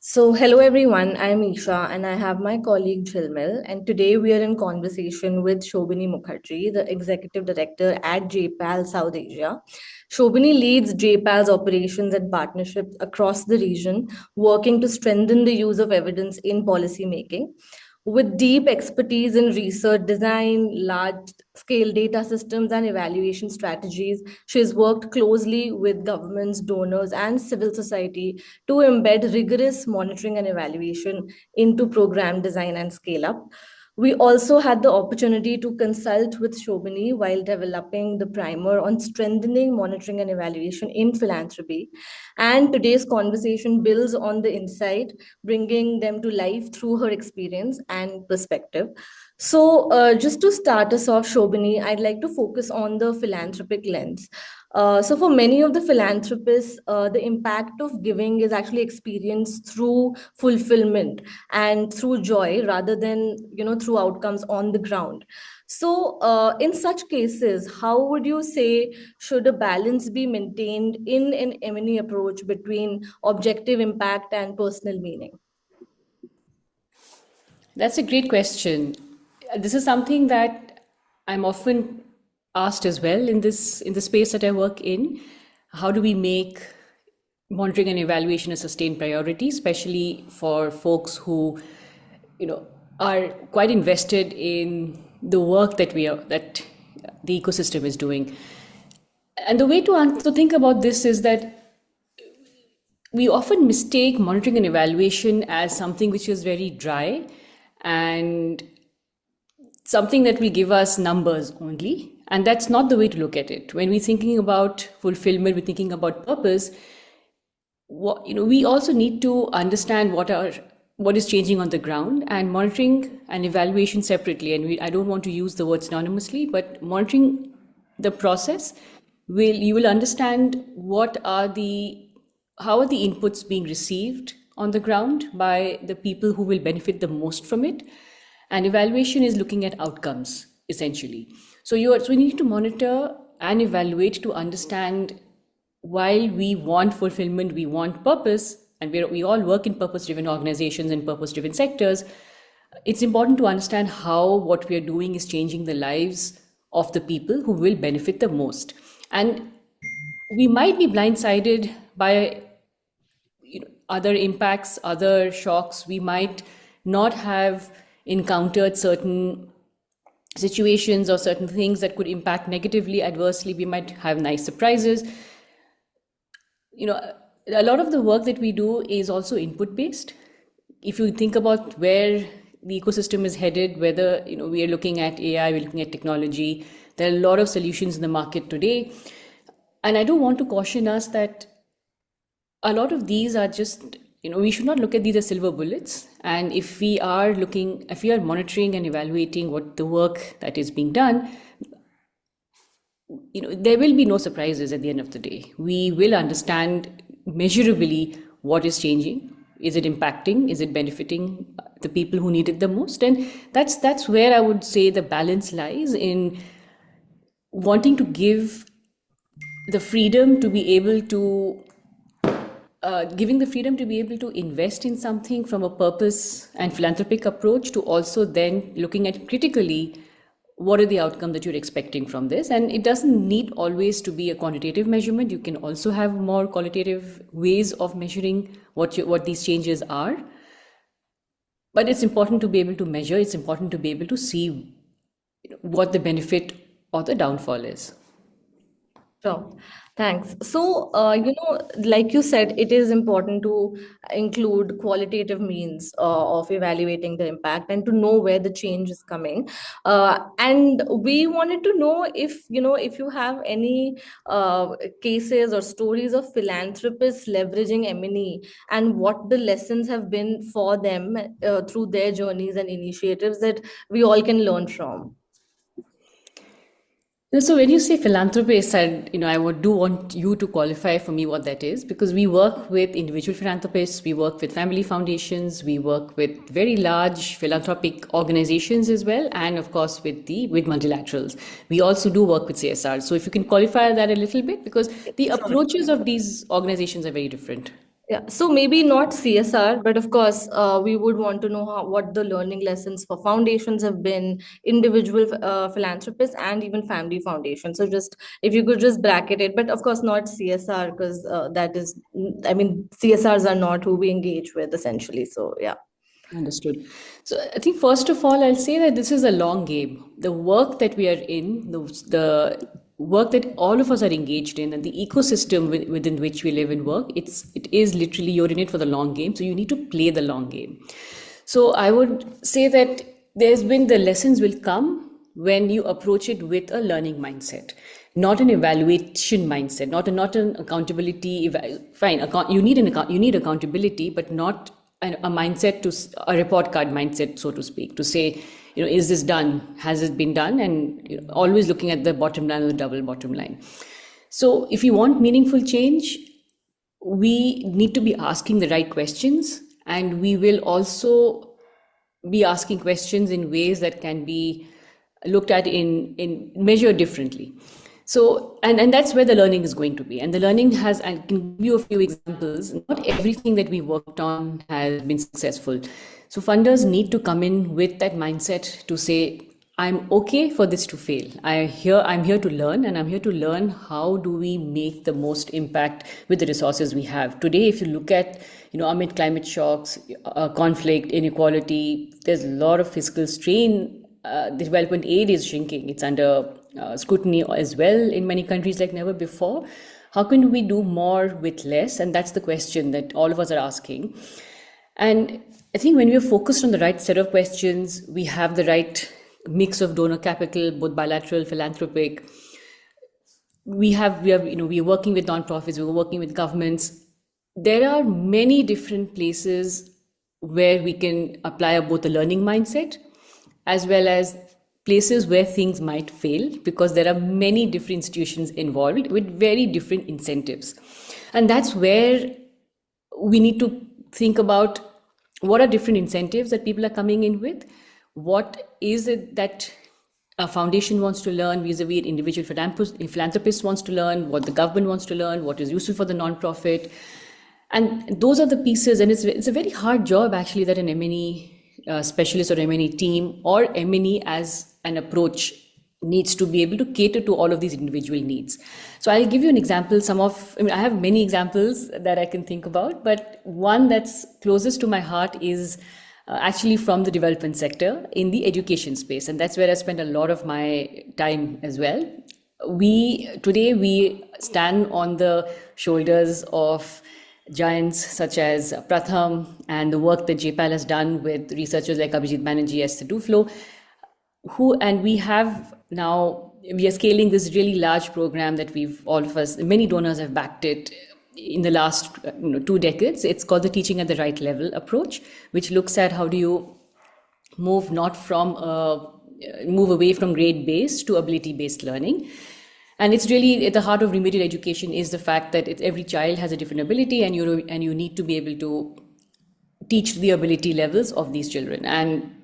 Hello everyone, I'm Isha and I have my colleague Jhilmil. And today we are in conversation with Shobini Mukherjee, the Executive Director at JPAL South Asia. Shobini leads JPAL's operations and partnerships across the region, working to strengthen the use of evidence in policy making. With deep expertise in research design, large scale data systems, and evaluation strategies, she has worked closely with governments, donors, and civil society to embed rigorous monitoring and evaluation into program design and scale up. We also had the opportunity to consult with Shobini while developing the primer on strengthening monitoring and evaluation in philanthropy. And today's conversation builds on the insight, bringing them to life through her experience and perspective. Just to start us off, Shobini, I'd like to focus on the philanthropic lens. For many of the philanthropists, the impact of giving is actually experienced through fulfillment and through joy rather than through outcomes on the ground. In such cases, how would you say should a balance be maintained in an M&E approach between objective impact and personal meaning? That's a great question. This is something that I'm often asked as well in the space that I work in. How do we make monitoring and evaluation a sustained priority, especially for folks who, are quite invested in the work that the ecosystem is doing. And the way to think about this is that we often mistake monitoring and evaluation as something which is very dry and something that will give us numbers only. And that's not the way to look at it. When we're thinking about fulfillment, we're thinking about purpose. We also need to understand what is changing on the ground, and monitoring and evaluation separately. And I don't want to use the word synonymously, but monitoring the process you will understand how are the inputs being received on the ground by the people who will benefit the most from it. And evaluation is looking at outcomes essentially. So we need to monitor and evaluate to understand. While we want fulfillment, we want purpose, and we all work in purpose driven organizations and purpose driven sectors. It's important to understand how what we are doing is changing the lives of the people who will benefit the most. And we might be blindsided by other impacts, other shocks. We might not have encountered certain situations or certain things that could impact negatively, adversely. We might have nice surprises. A lot of the work that we do is also input based. If you think about where the ecosystem is headed, whether we are looking at AI, we're looking at technology, there are a lot of solutions in the market today. And I do want to caution us that a lot of these are just, we should not look at these as silver bullets. And if we are monitoring and evaluating what the work that is being done, there will be no surprises at the end of the day. We will understand measurably what is changing. Is it impacting? Is it benefiting the people who need it the most? And that's where I would say the balance lies, in wanting to give the freedom to be able to giving the freedom to be able to invest in something from a purpose and philanthropic approach, to also then looking at critically what are the outcomes that you're expecting from this. And it doesn't need always to be a quantitative measurement. You can also have more qualitative ways of measuring what these changes are. But it's important to be able to measure. It's important to be able to see what the benefit or the downfall is. Sure. Thanks. Like you said, it is important to include qualitative means of evaluating the impact and to know where the change is coming. And we wanted to know if you have any cases or stories of philanthropists leveraging M&E and what the lessons have been for them through their journeys and initiatives that we all can learn from. So when you say philanthropist, do want you to qualify for me what that is, because we work with individual philanthropists, we work with family foundations, we work with very large philanthropic organizations as well, and of course with multilaterals. We also do work with CSR. So if you can qualify that a little bit, because the approaches of these organizations are very different. Yeah, so maybe not CSR, but of course, we would want to know what the learning lessons for foundations have been, individual philanthropists, and even family foundations. So just if you could just bracket it, but of course not CSR because that is, I mean, CSRs are not who we engage with essentially. So yeah. Understood. So I think first of all, I'll say that this is a long game. The work that we are in, the work that all of us are engaged in, and the ecosystem within which we live and work, it is literally you're in it for the long game. So you need to play the long game. So I would say that there's been the lessons will come when you approach it with a learning mindset, not an evaluation mindset, not an accountability. Fine, you need accountability, but not a mindset a report card mindset, so to speak, to say, is this done? Has it been done? And always looking at the bottom line or the double bottom line. So if you want meaningful change, we need to be asking the right questions, and we will also be asking questions in ways that can be looked at in measured differently. So and that's where the learning is going to be, and the learning has, I can give you a few examples. Not everything that we worked on has been successful, so funders need to come in with that mindset to say, I'm okay for this to fail. I'm here to learn, and I'm here to learn how do we make the most impact with the resources we have. Today, if you look at, amid climate shocks, conflict, inequality, there's a lot of fiscal strain. The development aid is shrinking. It's under scrutiny as well in many countries like never before. How can we do more with less? And that's the question that all of us are asking. And I think when we are focused on the right set of questions, we have the right mix of donor capital, both bilateral, philanthropic. We are working with nonprofits, we're working with governments. There are many different places where we can apply both a learning mindset as well as places where things might fail, because there are many different institutions involved with very different incentives. And that's where we need to think about what are different incentives that people are coming in with. What is it that a foundation wants to learn vis-a-vis an individual philanthropist wants to learn, what the government wants to learn, what is useful for the nonprofit. And those are the pieces. And it's a very hard job actually that an M&E specialist or M&E team or M&E as an approach needs to be able to cater to all of these individual needs. So I'll give you an example. I have many examples that I can think about, but one that's closest to my heart is actually from the development sector in the education space. And that's where I spend a lot of my time as well. Today we stand on the shoulders of giants such as Pratham and the work that JPAL has done with researchers like Abhijit Banerjee, Esther Duflo, we are scaling this really large program that many donors have backed it in the last 2 decades. It's called the Teaching at the Right Level approach, which looks at how do you move away from grade-based to ability-based learning. And it's really at the heart of remedial education is the fact that every child has a different ability, and you need to be able to teach the ability levels of these children. And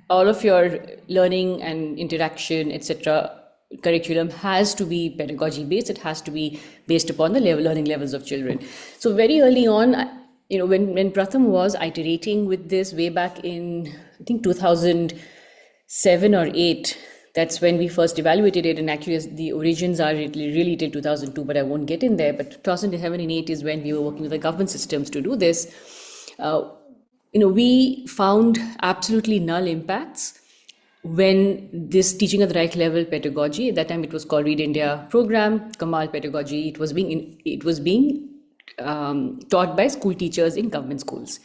all of your learning and interaction, etc., curriculum has to be pedagogy based. It has to be based upon the learning levels of children. So very early on, when Pratham was iterating with this way back in, I think 2007 or 8, that's when we first evaluated it. And actually the origins are really till 2002, but I won't get in there. But 2007 and 8 is when we were working with the government systems to do this. We found absolutely null impacts when this Teaching at the Right Level pedagogy, at that time it was called Read India program, Kamal pedagogy, it was being taught by school teachers in government schools.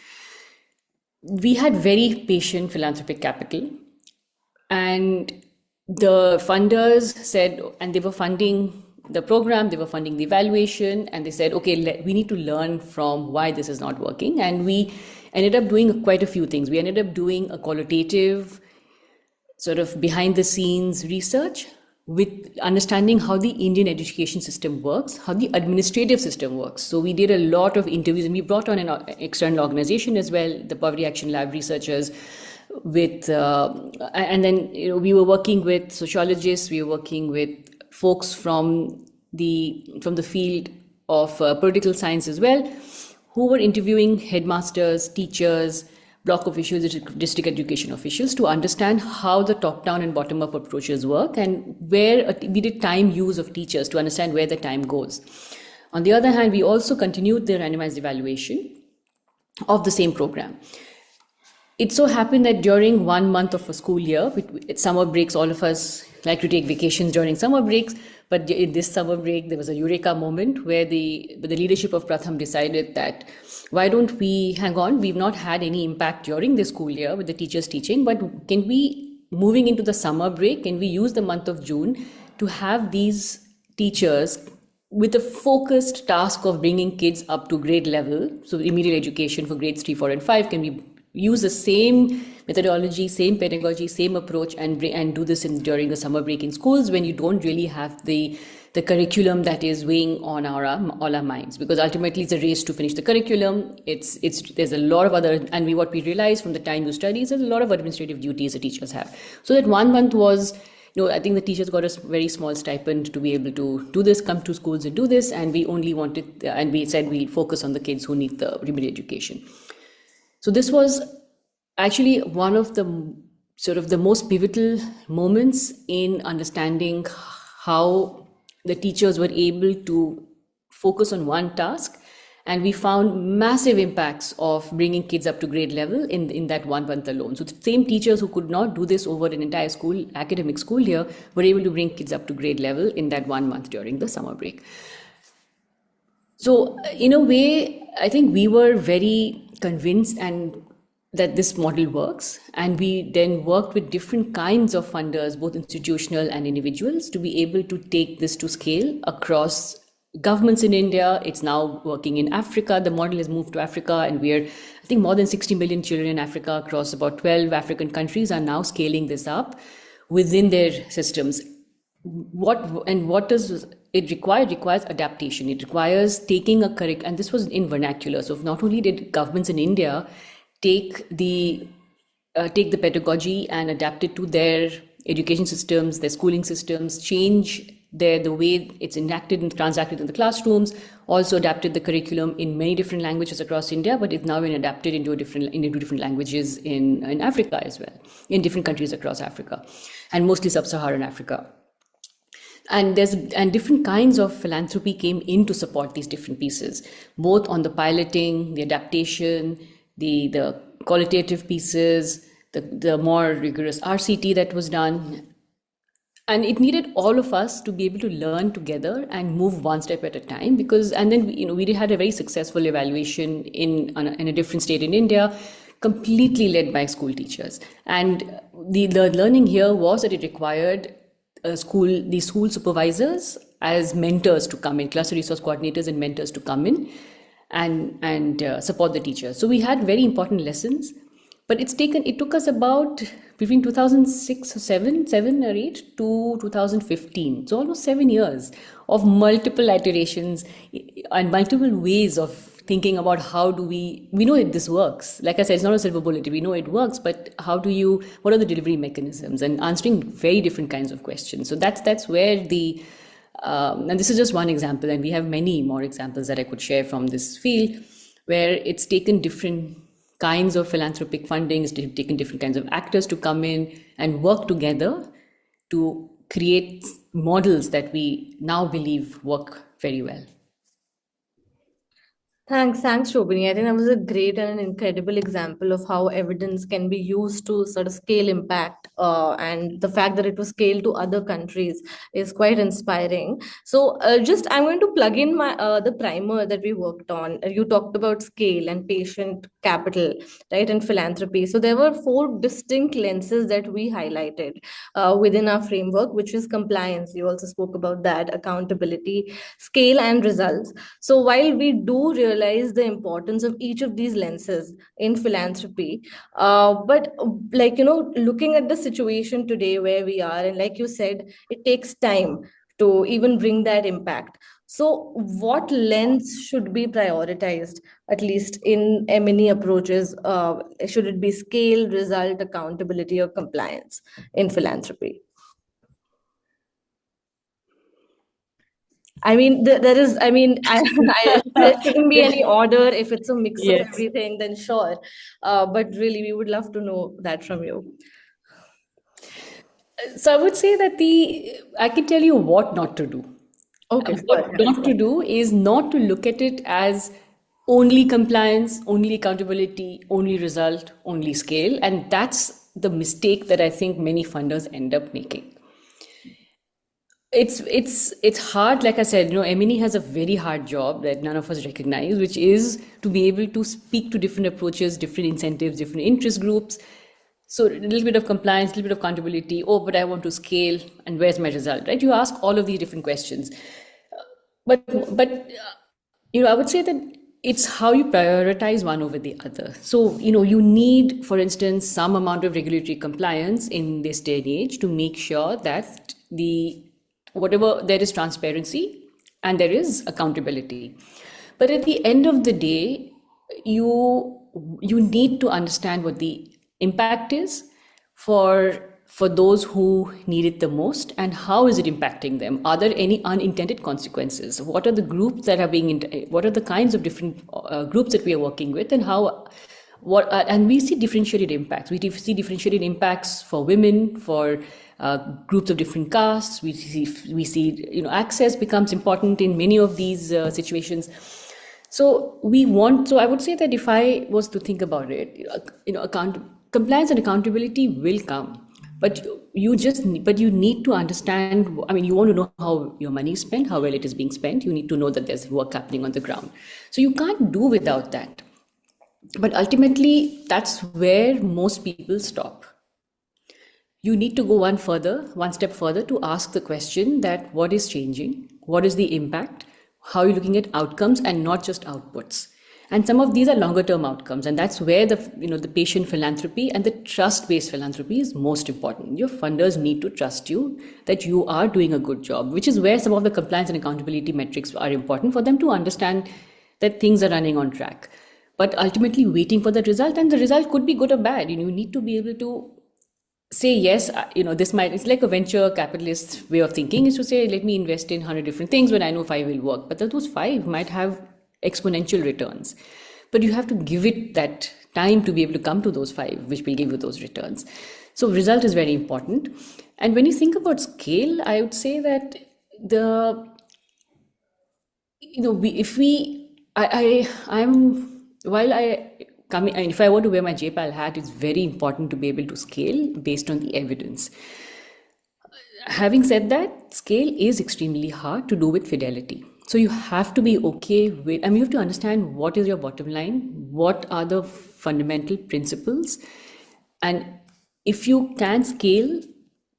We had very patient philanthropic capital, and the funders said, and they were funding the program, they were funding the evaluation, and they said, okay, we need to learn from why this is not working. And we ended up doing quite a few things. We ended up doing a qualitative sort of behind the scenes research with understanding how the Indian education system works, how the administrative system works. So we did a lot of interviews, and we brought on an external organization as well, the Poverty Action Lab researchers, and then we were working with sociologists, we were working with folks from the field of political science as well, who were interviewing headmasters, teachers, block officials, district education officials to understand how the top-down and bottom-up approaches work, and where we did time use of teachers to understand where the time goes. On the other hand, we also continued the randomized evaluation of the same program. It so happened that during 1 month of a school year, with summer breaks, all of us like to take vacations during summer breaks. But in this summer break, there was a eureka moment where the leadership of Pratham decided that why don't we hang on? We've not had any impact during the school year with the teachers teaching, but can we, moving into the summer break, can we use the month of June to have these teachers with a focused task of bringing kids up to grade level, so immediate education for grades 3, 4, and 5, can we use the same methodology, same pedagogy, same approach, and do this during the summer break in schools when you don't really have the curriculum that is weighing on all our minds, because ultimately it's a race to finish the curriculum. There's a lot of other, and what we realize from the time you study is there's a lot of administrative duties the teachers have. So that 1 month was, I think the teachers got a very small stipend to be able to do this, come to schools and do this, and we only wanted, and we said we'll focus on the kids who need the remedial education. So this was actually one of the sort of the most pivotal moments in understanding how the teachers were able to focus on one task. And we found massive impacts of bringing kids up to grade level in that 1 month alone. So the same teachers who could not do this over an entire academic school year were able to bring kids up to grade level in that 1 month during the summer break. So in a way, I think we were very convinced that this model works, and we then worked with different kinds of funders, both institutional and individuals, to be able to take this to scale across governments in India. It's now working in Africa. The model has moved to Africa, and I think more than 60 million children in Africa across about 12 African countries are now scaling this up within their systems. What does it require? It requires adaptation. It requires taking a curriculum, and this was in vernacular. So not only did governments in India take the pedagogy and adapt it to their education systems, their schooling systems, change the way it's enacted and transacted in the classrooms, also adapted the curriculum in many different languages across India, but it's now been adapted into different languages in Africa as well, in different countries across Africa, and mostly sub-Saharan Africa. And different kinds of philanthropy came in to support these different pieces, both on the piloting, the adaptation, the qualitative pieces, the more rigorous RCT that was done. And it needed all of us to be able to learn together and move one step at a time, and then we had a very successful evaluation in a different state in India, completely led by school teachers. And the learning here was that it required these school supervisors as mentors to come in, cluster resource coordinators and mentors to come in and support the teachers. So we had very important lessons, but it took us about between 2006 or 7 or 8 to 2015. So almost 7 years of multiple iterations and multiple ways of thinking about how do we know that this works. Like I said, it's not a silver bullet. We know it works, but what are the delivery mechanisms, and answering very different kinds of questions. So that's where and this is just one example, and we have many more examples that I could share from this field, where it's taken different kinds of philanthropic funding, it's taken different kinds of actors to come in and work together to create models that we now believe work very well. Thanks, Shobhini. I think that was a great and an incredible example of how evidence can be used to sort of scale impact, and the fact that it was scaled to other countries is quite inspiring. So, I'm going to plug in the primer that we worked on. You talked about scale and patient capital, right, and philanthropy. So there were 4 distinct lenses that we highlighted within our framework, which is compliance. You also spoke about that, accountability, scale, and results. So while we do realize the importance of each of these lenses in philanthropy, but looking at the situation today where we are, and like you said, it takes time to even bring that impact. So what lens should be prioritized, at least in M&E approaches? Should it be scale, result, accountability, or compliance in philanthropy? I mean, there is, I mean, there shouldn't be any order. If it's a mix of Yes. everything, then sure. But really, we would love to know that from you. So I would say that I can tell you what not to do. Okay, What sure. not to do is not to look at it as only compliance, only accountability, only result, only scale. And that's the mistake that I think many funders end up making. It's hard, like I said, M&E has a very hard job that none of us recognize, which is to be able to speak to different approaches, different incentives, different interest groups. So a little bit of compliance, a little bit of accountability. Oh, but I want to scale, and where's my result, right? You ask all of these different questions. But I would say that it's how you prioritize one over the other. So you need, for instance, some amount of regulatory compliance in this day and age to make sure that whatever there is transparency and there is accountability. But at the end of the day, you you need to understand what the impact is for those who need it the most, and how is it impacting them. Are there any unintended consequences? What are the groups that are what are the kinds of different groups that we are working with, and how what and we see differentiated impacts. We see differentiated impacts for women, for groups of different castes. We see access becomes important in many of these situations. So I would say that if I was to think about it, compliance and accountability will come, but you need to understand. I mean, you want to know how your money is spent, how well it is being spent. You need to know that there's work happening on the ground. So you can't do without that. But ultimately, that's where most people stop. You need to go one step further, to ask the question that what is changing, what is the impact, how are you looking at outcomes and not just outputs. And some of these are longer term outcomes, and that's where the patient philanthropy and the trust based philanthropy is most important. Your funders need to trust you that you are doing a good job, which is where some of the compliance and accountability metrics are important for them to understand that things are running on track. But ultimately, waiting for the result, and the result could be good or bad. You need to be able to say yes. This might, it's like a venture capitalist way of thinking, is to say, let me invest in 100 different things when I know 5 will work, but those 5 might have exponential returns. But you have to give it that time to be able to come to those 5 which will give you those returns. So result is very important. And when you think about scale, I would say that the you know we if we I'm while I coming and if I want to wear my JPAL hat, it's very important to be able to scale based on the evidence. Having said that, scale is extremely hard to do with fidelity. So you have to be okay with, I mean, you have to understand what is your bottom line, what are the fundamental principles, and if you can scale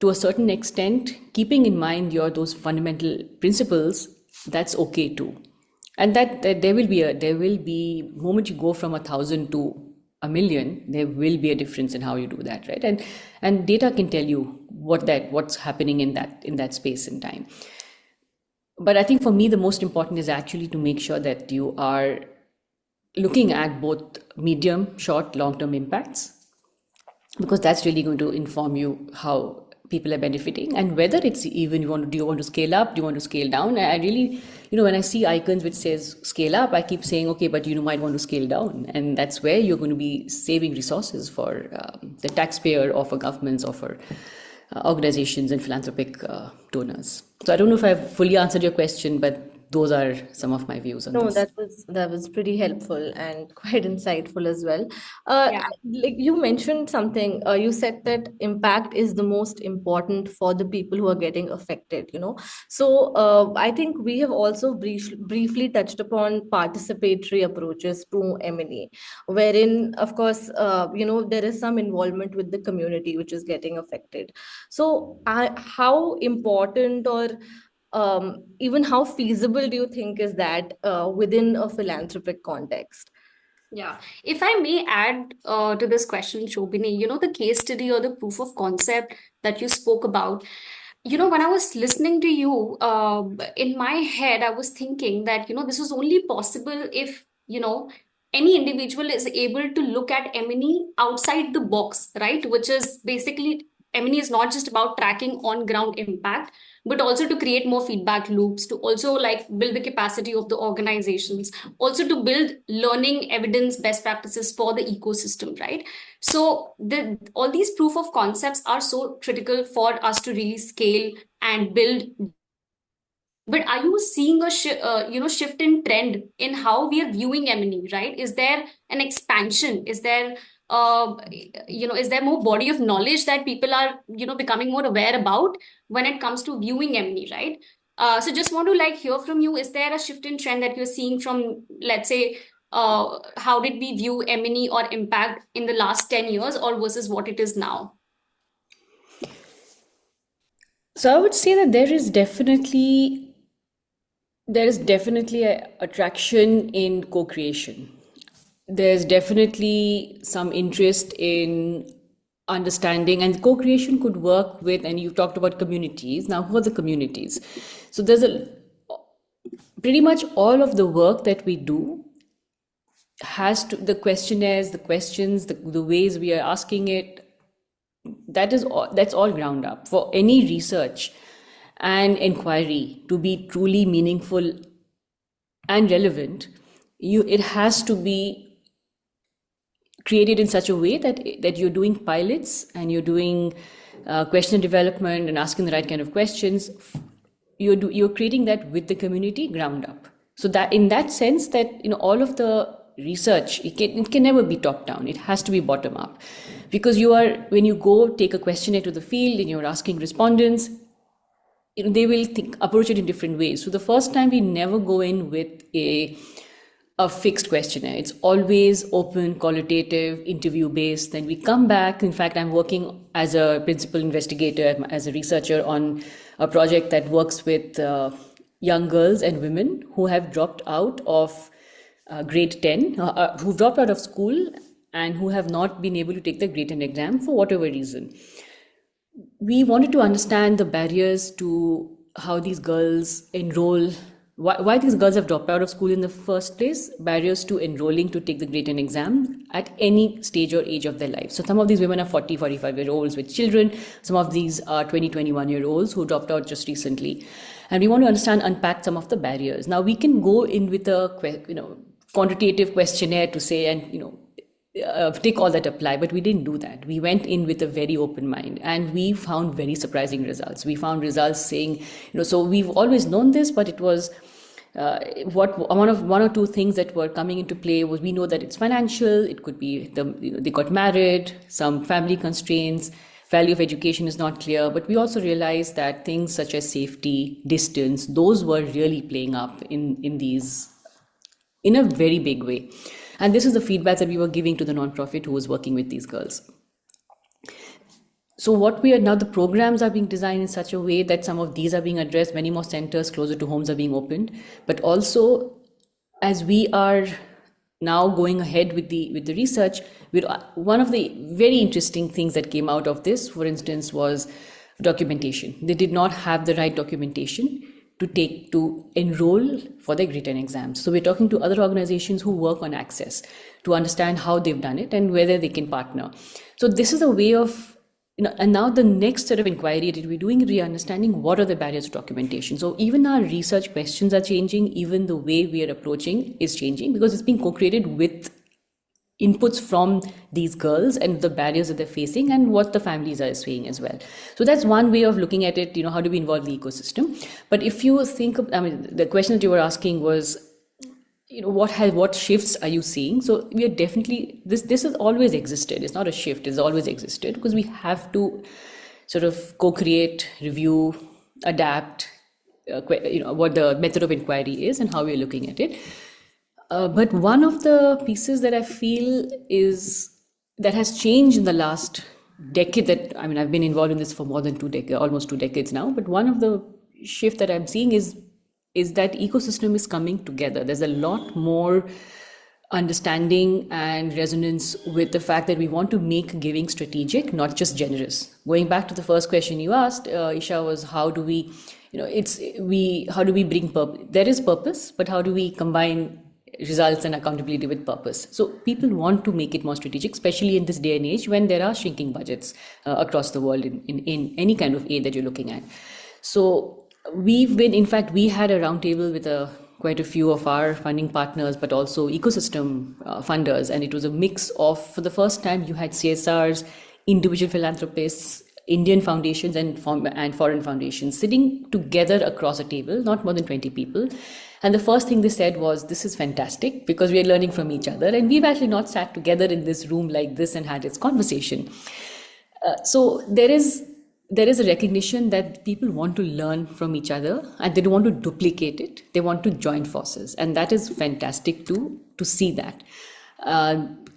to a certain extent, keeping in mind those fundamental principles, that's okay too. And that there will be moment you go from 1,000 to 1,000,000, there will be a difference in how you do that, right? And data can tell you what's happening in that space and time. But I think for me, the most important is actually to make sure that you are looking at both medium, short, long-term impacts, because that's really going to inform you how people are benefiting, and whether it's even do you want to scale up, do you want to scale down. I really, when I see icons which says scale up, I keep saying, okay, but you might want to scale down, and that's where you're going to be saving resources for the taxpayer, or for governments, or for organizations and philanthropic donors. So I don't know if I've fully answered your question, but those are some of my views on No, this. that was pretty helpful and quite insightful as well. Yeah. Like you mentioned something, you said that impact is the most important for the people who are getting affected. So I think we have also briefly touched upon participatory approaches to M&E, wherein, of course, there is some involvement with the community which is getting affected. So how important, or even how feasible do you think is that within a philanthropic context? Yeah. If I may add to this question, Shobini, the case study or the proof of concept that you spoke about, when I was listening to you, in my head, I was thinking that, this is only possible if, any individual is able to look at M&E outside the box, right? Which is basically M&E is not just about tracking on ground impact, but also to create more feedback loops, to also like build the capacity of the organizations, also to build learning evidence best practices for the ecosystem, right? So all these proof of concepts are so critical for us to really scale and build. But are you seeing a shift in trend in how we are viewing M&E, right? Is there an expansion? Is there is there more body of knowledge that people are becoming more aware about when it comes to viewing M&E, right? So just want to like hear from you. Is there a shift in trend that you're seeing from, let's say, how did we view M&E or impact in the last 10 years or versus what it is now? So I would say that there is definitely a attraction in co-creation. There's definitely some interest in understanding, and co-creation could work with, and you talked about communities. Now, who are the communities? So there's a pretty much all of the work that we do has to, the questionnaires, the questions, the ways we are asking it, that's all ground up for any research and inquiry to be truly meaningful and relevant. It has to be created in such a way that you're doing pilots and you're doing question development and asking the right kind of questions. You're creating that with the community ground up. So that in that sense, that all of the research, it can never be top down. It has to be bottom up, because when you go take a questionnaire to the field and you're asking respondents, they will approach it in different ways. So the first time we never go in with a fixed questionnaire. It's always open, qualitative, interview based. Then we come back. In fact, I'm working as a principal investigator, as a researcher on a project that works with young girls and women who have dropped out of grade 10, who dropped out of school and who have not been able to take the grade 10 exam for whatever reason. We wanted to understand the barriers to how these girls enroll, why these girls have dropped out of school in the first place, barriers to enrolling to take the grade 10 exam at any stage or age of their life. So some of these women are 40, 45-year-olds with children. Some of these are 20, 21-year-olds who dropped out just recently. And we want to unpack some of the barriers. Now we can go in with a quantitative questionnaire to say, and take all that apply, but we didn't do that. We went in with a very open mind, and we found very surprising results. We found results saying, so we've always known this, but it was one or two things that were coming into play was, we know that it's financial. It could be they got married, some family constraints, value of education is not clear. But we also realized that things such as safety, distance, those were really playing up in these in a very big way. And this is the feedback that we were giving to the nonprofit who was working with these girls. So now the programs are being designed in such a way that some of these are being addressed. Many more centers closer to homes are being opened. But also, as we are now going ahead with the research, one of the very interesting things that came out of this, for instance, was documentation. They did not have the right documentation to enroll for their grade 10 exams. So we're talking to other organizations who work on access to understand how they've done it and whether they can partner. So this is a way of, and now the next set of inquiry that we're doing is re-understanding what are the barriers to documentation. So even our research questions are changing, even the way we are approaching is changing, because it's being co-created with inputs from these girls and the barriers that they're facing and what the families are saying as well. So that's one way of looking at it, how do we involve the ecosystem? But if you think of, the question that you were asking was, what shifts are you seeing? So we are definitely, this has always existed. It's not a shift, it's always existed, because we have to sort of co-create, review, adapt, what the method of inquiry is and how we're looking at it. But one of the pieces that I feel that has changed in the last decade, I've been involved in this for more than almost 2 decades now. But one of the shift that I'm seeing is that ecosystem is coming together. There's a lot more understanding and resonance with the fact that we want to make giving strategic, not just generous. Going back to the first question you asked, Isha, was how do we, how do we bring purpose? There is purpose, but how do we combine results and accountability with purpose. So people want to make it more strategic, especially in this day and age when there are shrinking budgets across the world in any kind of aid that you're looking at. So in fact, we had a roundtable with quite a few of our funding partners, but also ecosystem funders. And it was a mix of, for the first time, you had CSRs, individual philanthropists, Indian foundations and foreign foundations sitting together across a table, not more than 20 people. And the first thing they said was, this is fantastic because we are learning from each other. And we've actually not sat together in this room like this and had this conversation. So there is a recognition that people want to learn from each other and they don't want to duplicate it. They want to join forces. And that is fantastic to see that.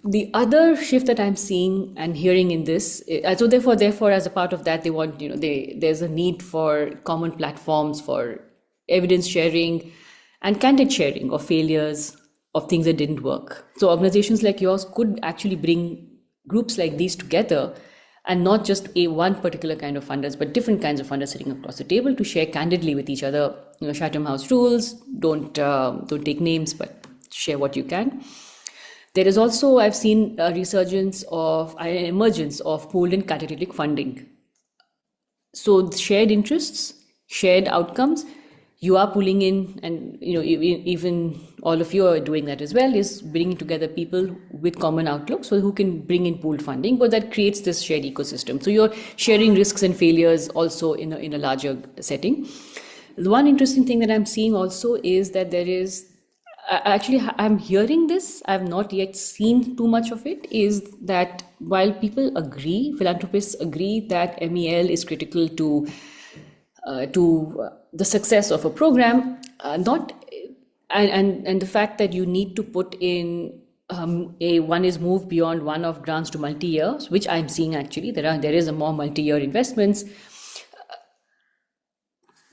The other shift that I'm seeing and hearing in this, so therefore, as a part of that, they want, there's a need for common platforms for evidence sharing and candid sharing of failures, of things that didn't work. So organizations like yours could actually bring groups like these together, and not just one particular kind of funders, but different kinds of funders sitting across the table to share candidly with each other. Chatham House rules, don't take names, but share what you can. There is also, I've seen a resurgence of an emergence of pooled and catalytic funding. So shared interests, shared outcomes, you are pulling in, and even all of you are doing that as well, is bringing together people with common outlooks, so who can bring in pooled funding, but that creates this shared ecosystem. So you're sharing risks and failures also in a larger setting. The one interesting thing that I'm seeing also is that there is, actually I'm hearing this, I've not yet seen too much of it, is that while people agree, philanthropists agree that MEL is critical to the success of a program, and the fact that you need to put in one is move beyond one of grants to multi-years, which I'm seeing actually, there is a more multi-year investments.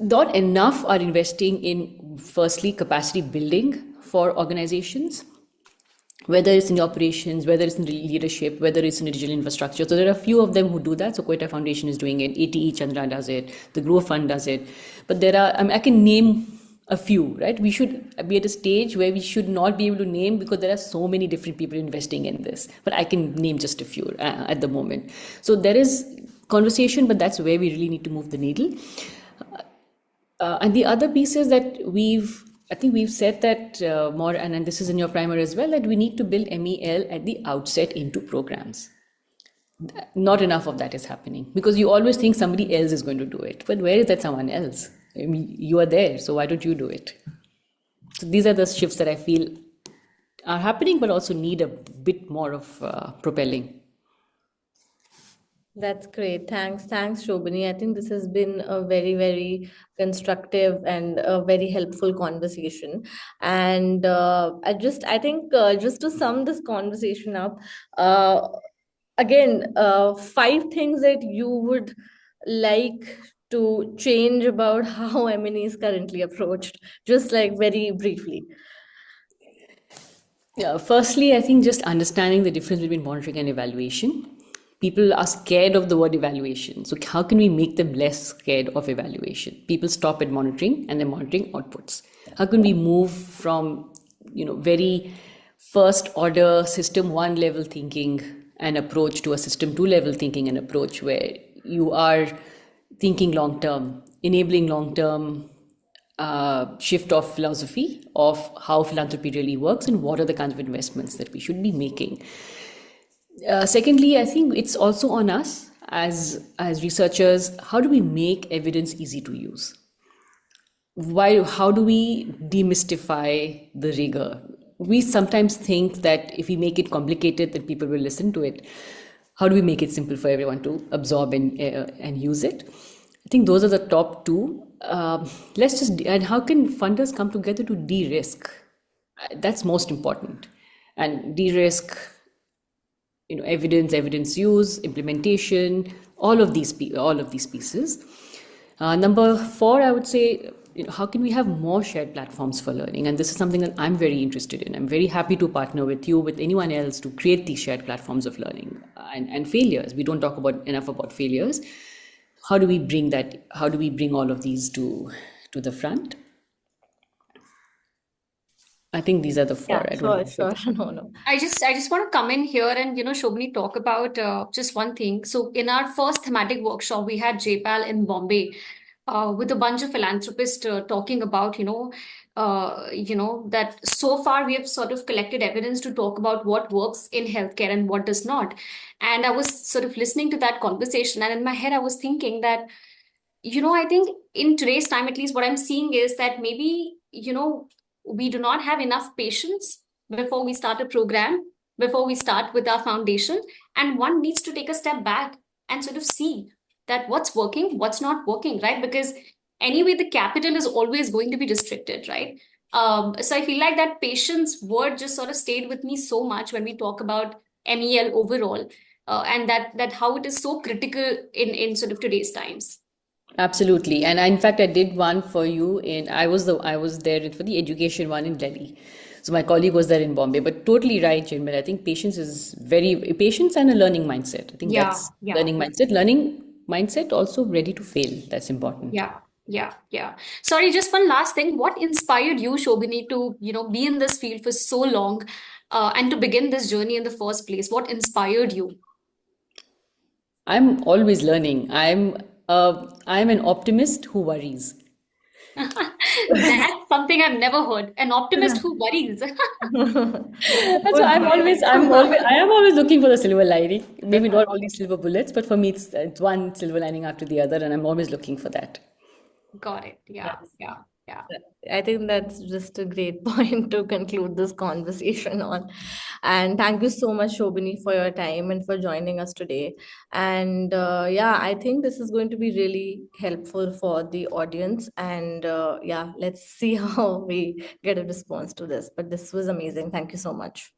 Not enough are investing in, firstly, capacity building for organizations, whether it's in operations, whether it's in leadership, whether it's in digital infrastructure. So there are a few of them who do that. So Quetta Foundation is doing it, ATE Chandra does it, the Grow Fund does it. But there are, I can name a few, right? We should be at a stage where we should not be able to name, because there are so many different people investing in this. But I can name just a few at the moment. So there is conversation, but that's where we really need to move the needle. And the other piece is that I think we've said that more, and this is in your primer as well, that we need to build MEL at the outset into programs. Not enough of that is happening, because you always think somebody else is going to do it. But where is that someone else? I mean, you are there, so why don't you do it? So these are the shifts that I feel are happening, but also need a bit more of propelling. That's great. Thanks, Shobhini. I think this has been a very, very constructive and a very helpful conversation. And I think just to sum this conversation up, again, 5 things that you would like to change about how M&E is currently approached, just like very briefly. Yeah, firstly, I think just understanding the difference between monitoring and evaluation. People are scared of the word evaluation. So how can we make them less scared of evaluation? People stop at monitoring and they're monitoring outputs. How can we move from, very first order system 1 level thinking and approach to a system 2 level thinking and approach, where you are thinking long term, enabling long term shift of philosophy of how philanthropy really works and what are the kinds of investments that we should be making. Secondly, I think it's also on us as researchers. How do we make evidence easy to use? How do we demystify the rigor? We sometimes think that if we make it complicated, then people will listen to it. How do we make it simple for everyone to absorb and use it? I think those are the top 2. And how can funders come together to de-risk? That's most important. And de-risk, evidence use, implementation, all of these pieces. Number 4, I would say, how can we have more shared platforms for learning? And this is something that I'm very interested in. I'm very happy to partner with you, with anyone else, to create these shared platforms of learning and failures. We don't talk enough about failures. How do we bring that? How do we bring all of these to the front? I think these are the four. Yeah, I don't sure, have sure. No, no. I just want to come in here and Shobni talk about just one thing. So in our first thematic workshop, we had JPAL in Bombay with a bunch of philanthropists talking about that so far we have sort of collected evidence to talk about what works in healthcare and what does not. And I was sort of listening to that conversation, and in my head I was thinking that I think in today's time, at least what I'm seeing is that maybe, we do not have enough patience before we start a program, before we start with our foundation. And one needs to take a step back and sort of see that what's working, what's not working, right? Because anyway, the capital is always going to be restricted, right? So I feel like that patience word just sort of stayed with me so much when we talk about MEL overall, and that how it is so critical in sort of today's times. Absolutely. And in fact, I did one for you I was there for the education one in Delhi. So my colleague was there in Bombay, but totally right, Jinmil. I think patience and a learning mindset. I think Yeah, that's yeah, learning mindset also ready to fail. That's important. yeah, yeah, yeah. Sorry, just one last thing. What inspired you, Shobini, to, be in this field for so long, and to begin this journey in the first place? What inspired you? I'm always learning. I'm an optimist who worries. That's something I've never heard. An optimist who worries. And so Good one. I am always looking for the silver lining. Maybe not all these silver bullets, but for me, it's one silver lining after the other, and I'm always looking for that. Got it. Yeah, Yes. yeah, yeah. I think that's just a great point to conclude this conversation on. And thank you so much, Shobini, for your time and for joining us today. And yeah, I think this is going to be really helpful for the audience. And yeah, let's see how we get a response to this. But this was amazing. Thank you so much.